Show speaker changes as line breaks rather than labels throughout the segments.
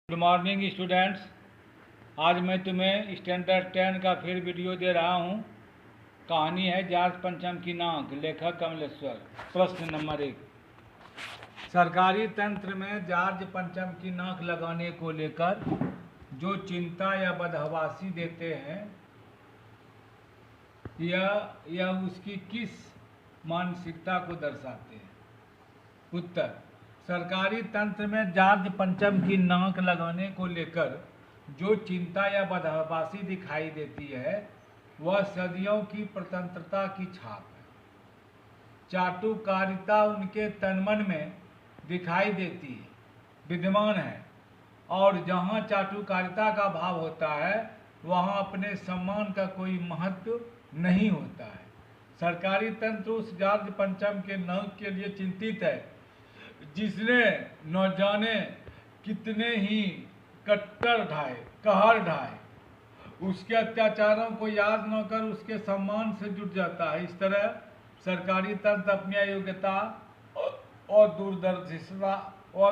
Good morning students. आज मैं तुम्हें स्टैंडर्ड 10 का फिर वीडियो दे रहा हूँ। कहानी है जॉर्ज पंचम की नाक, लेखक कमलेश्वर। प्रश्न नंबर 1, सरकारी तंत्र में जॉर्ज पंचम की नाक लगाने को लेकर जो चिंता या बदहवासी देते हैं यह उसकी किस मानसिकता को दर्शाते हैं? उत्तर, सरकारी तंत्र में जॉर्ज पंचम की नाक लगाने को लेकर जो चिंता या बदहवासी दिखाई देती है वह सदियों की प्रतंत्रता की छाप है। चाटुकारिता उनके तनमन में दिखाई देती है, विद्यमान है, और जहाँ चाटुकारिता का भाव होता है वहाँ अपने सम्मान का कोई महत्व नहीं होता है। सरकारी तंत्र उस जॉर्ज पंचम के नाक के लिए चिंतित है जिसने न जाने कितने ही कहर ढाए, उसके अत्याचारों को याद न कर उसके सम्मान से जुट जाता है। इस तरह सरकारी तंत्र अपनी अयोग्यता और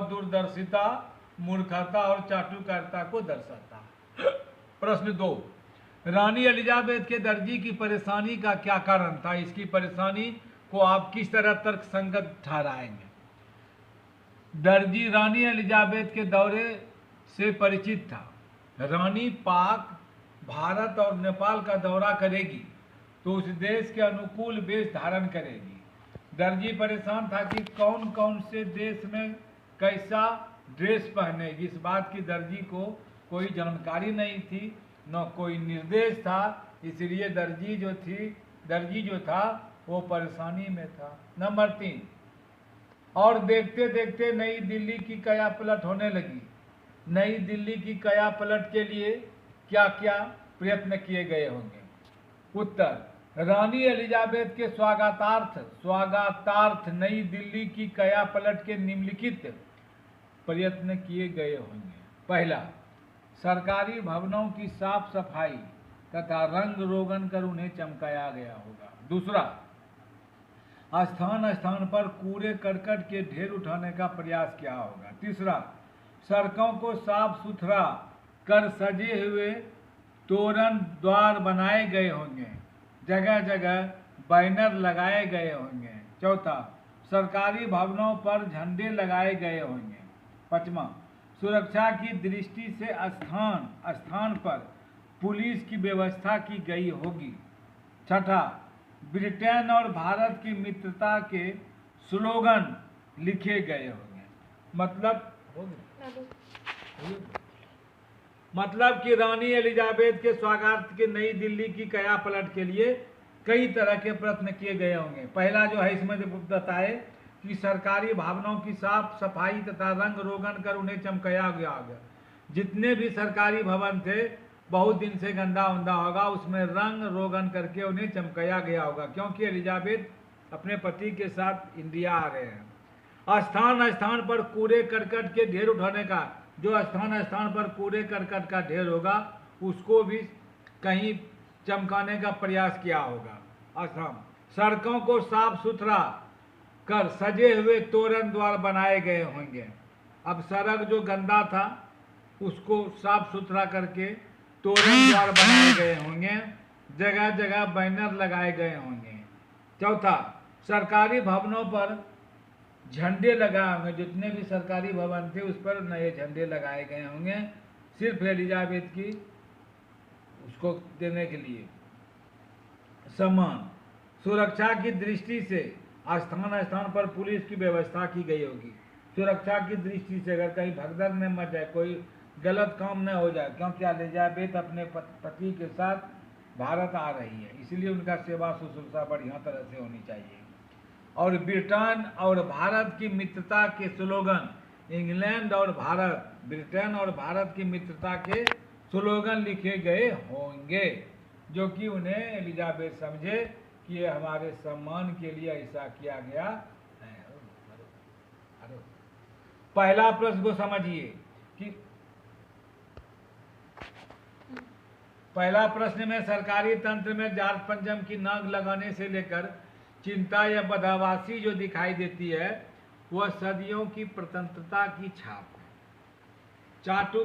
दूरदर्शिता, मूर्खता और चाटुकारिता को दर्शाता है। प्रश्न 2, रानी एलिजाबेथ के दर्जी की परेशानी का क्या कारण था? इसकी परेशानी को आप किस तरह तर्कसंगत ठहराएंगे? दर्जी रानी एलिजाबेथ के दौरे से परिचित था। रानी पाक, भारत और नेपाल का दौरा करेगी तो उस देश के अनुकूल वेश धारण करेगी। दर्जी परेशान था कि कौन कौन से देश में कैसा ड्रेस पहनेगी। इस बात की दर्जी को कोई जानकारी नहीं थी, न कोई निर्देश था, इसलिए दर्जी जो था वो परेशानी में था। नंबर 3, और देखते देखते नई दिल्ली की काया पलट होने लगी। नई दिल्ली की काया पलट के लिए क्या क्या प्रयत्न किए गए होंगे? उत्तर, रानी एलिजाबेथ के स्वागतार्थ नई दिल्ली की काया पलट के निम्नलिखित प्रयत्न किए गए होंगे। पहला, सरकारी भवनों की साफ सफाई तथा रंग रोगन कर उन्हें चमकाया गया होगा। दूसरा, स्थान स्थान पर कूड़े करकट के ढेर उठाने का प्रयास किया होगा। तीसरा, सड़कों को साफ सुथरा कर सजे हुए तोरण द्वार बनाए गए होंगे, जगह जगह बैनर लगाए गए होंगे। चौथा, सरकारी भवनों पर झंडे लगाए गए होंगे। पांचवा, सुरक्षा की दृष्टि से स्थान स्थान पर पुलिस की व्यवस्था की गई होगी। छठा, ब्रिटेन और भारत की मित्रता के स्लोगन लिखे गए होंगे। मतलब कि रानी एलिजाबेथ के स्वागत के नई दिल्ली की काया पलट के लिए कई तरह के प्रयत्न किए गए होंगे। पहला जो है इसमें बताए कि सरकारी भवनों की साफ सफाई तथा रंग रोगन कर उन्हें चमकाया गया होगा। जितने भी सरकारी भवन थे बहुत दिन से गंदा उंदा होगा, उसमें रंग रोगन करके उन्हें चमकाया गया होगा, क्योंकि एलिजाबेथ अपने पति के साथ इंडिया आ रहे हैं। स्थान स्थान पर कूड़े करकट के ढेर उठाने का, जो स्थान स्थान पर कूड़े करकट का ढेर होगा उसको भी कहीं चमकाने का प्रयास किया होगा। असम, सड़कों को साफ सुथरा कर सजे हुए तोरण द्वार बनाए गए होंगे। अब सड़क जो गंदा था उसको साफ सुथरा करके तोरण द्वार बनाए गए होंगे, जगह जगह बैनर लगाए गए होंगे। चौथा, सरकारी भवनों पर झंडे लगाए होंगे। जितने भी सरकारी भवन थे उस पर नए झंडे लगाए गए होंगे, सिर्फ एलिजाबेथ की उसको देने के लिए सम्मान। सुरक्षा की दृष्टि से स्थान स्थान पर पुलिस की व्यवस्था की गई होगी। सुरक्षा की दृष्टि से अगर कहीं भगदड़ न मच जाए, कोई गलत काम न हो जाए, क्योंकि एलिजाबेथ अपने पति के साथ भारत आ रही है, इसलिए उनका सेवा शुश्रूषा बढ़िया तरह से होनी चाहिए। और ब्रिटेन और भारत की मित्रता के स्लोगन, इंग्लैंड और भारत, ब्रिटेन और भारत की मित्रता के स्लोगन लिखे गए होंगे, जो कि उन्हें एलिजाबेथ समझे कि ये हमारे सम्मान के लिए ऐसा किया गया है। पहला प्रश्न को समझिए कि पहला प्रश्न में सरकारी तंत्र में जॉर्ज पंचम की नाक लगाने से लेकर चिंता या बदहवासी जो दिखाई देती है वह सदियों की प्रतंत्रता की छाप है। चाटु